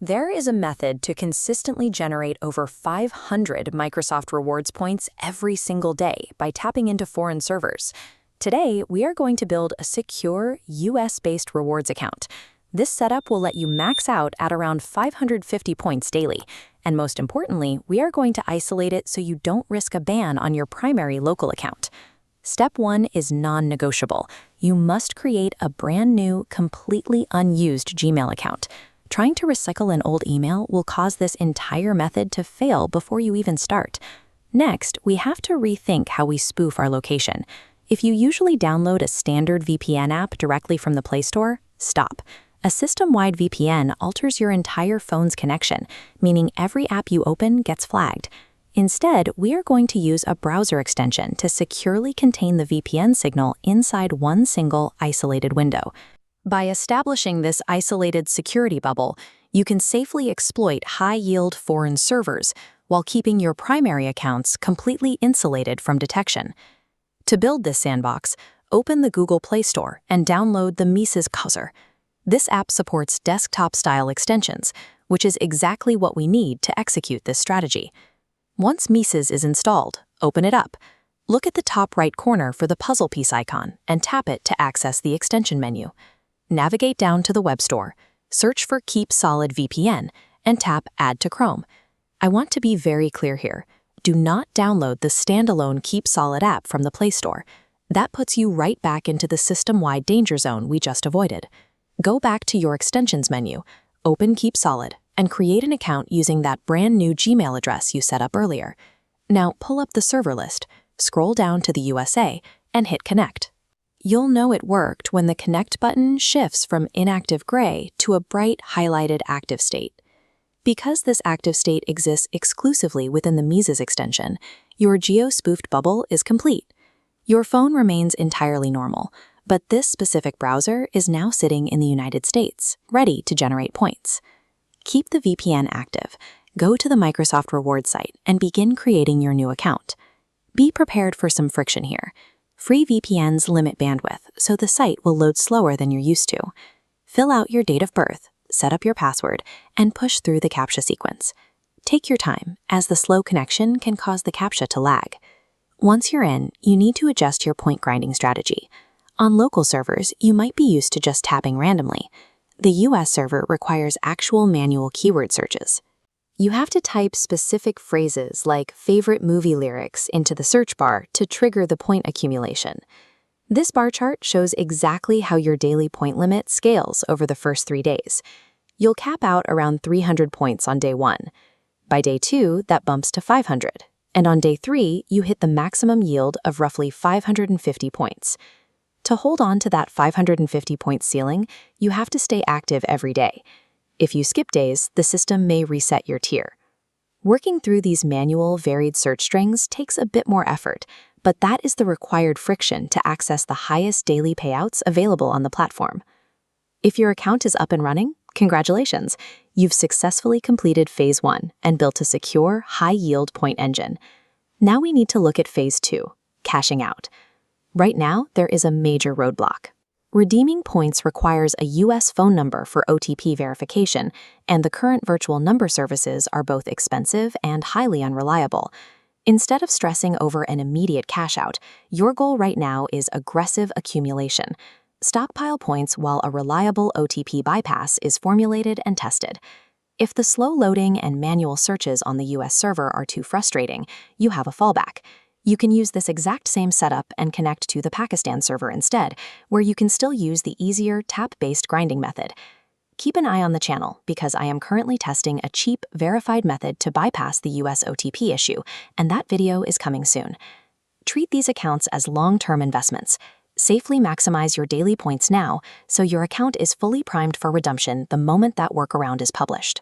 There is a method to consistently generate over 500 Microsoft Rewards points every single day by tapping into foreign servers. Today, we are going to build a secure, US-based rewards account. This setup will let you max out at around 550 points daily. And most importantly, we are going to isolate it so you don't risk a ban on your primary local account. Step 1 is non-negotiable. You must create a brand new, completely unused Gmail account. Trying to recycle an old email will cause this entire method to fail before you even start. Next, we have to rethink how we spoof our location. If you usually download a standard VPN app directly from the Play Store, stop. A system-wide VPN alters your entire phone's connection, meaning every app you open gets flagged. Instead, we are going to use a browser extension to securely contain the VPN signal inside one single isolated window. By establishing this isolated security bubble, you can safely exploit high-yield foreign servers while keeping your primary accounts completely insulated from detection. To build this sandbox, open the Google Play Store and download the KeepSolid. This app supports desktop-style extensions, which is exactly what we need to execute this strategy. Once KeepSolid is installed, open it up. Look at the top right corner for the puzzle piece icon and tap it to access the extension menu. Navigate down to the web store, search for KeepSolid VPN, and tap Add to Chrome. I want to be very clear here. Do not download the standalone KeepSolid app from the Play Store. That puts you right back into the system-wide danger zone we just avoided. Go back to your extensions menu, open KeepSolid, and create an account using that brand new Gmail address you set up earlier. Now pull up the server list, scroll down to the USA, and hit Connect. You'll know it worked when the Connect button shifts from inactive gray to a bright highlighted active state. Because this active state exists exclusively within the KeepSolid extension, your geo-spoofed bubble is complete. Your phone remains entirely normal, but this specific browser is now sitting in the United States, ready to generate points. Keep the VPN active, go to the Microsoft Rewards site, and begin creating your new account. Be prepared for some friction here. Free VPNs limit bandwidth, so the site will load slower than you're used to. Fill out your date of birth, set up your password, and push through the CAPTCHA sequence. Take your time, as the slow connection can cause the CAPTCHA to lag. Once you're in, you need to adjust your point grinding strategy. On local servers, you might be used to just tapping randomly. The US server requires actual manual keyword searches. You have to type specific phrases like favorite movie lyrics into the search bar to trigger the point accumulation. This bar chart shows exactly how your daily point limit scales over the first 3 days. You'll cap out around 300 points on day 1. By day 2, that bumps to 500. And on day 3, you hit the maximum yield of roughly 550 points. To hold on to that 550 point ceiling, you have to stay active every day. If you skip days, the system may reset your tier. Working through these manual, varied search strings takes a bit more effort, but that is the required friction to access the highest daily payouts available on the platform. If your account is up and running, congratulations! You've successfully completed Phase 1 and built a secure, high-yield point engine. Now we need to look at Phase 2, cashing out. Right now, there is a major roadblock. Redeeming points requires a US phone number for OTP verification, and the current virtual number services are both expensive and highly unreliable. Instead of stressing over an immediate cash out, your goal right now is aggressive accumulation. Stockpile points while a reliable OTP bypass is formulated and tested. If the slow loading and manual searches on the US server are too frustrating, you have a fallback. You can use this exact same setup and connect to the Pakistan server instead, where you can still use the easier tap-based grinding method. Keep an eye on the channel because I am currently testing a cheap, verified method to bypass the US OTP issue, and that video is coming soon. Treat these accounts as long-term investments. Safely maximize your daily points now so your account is fully primed for redemption the moment that workaround is published.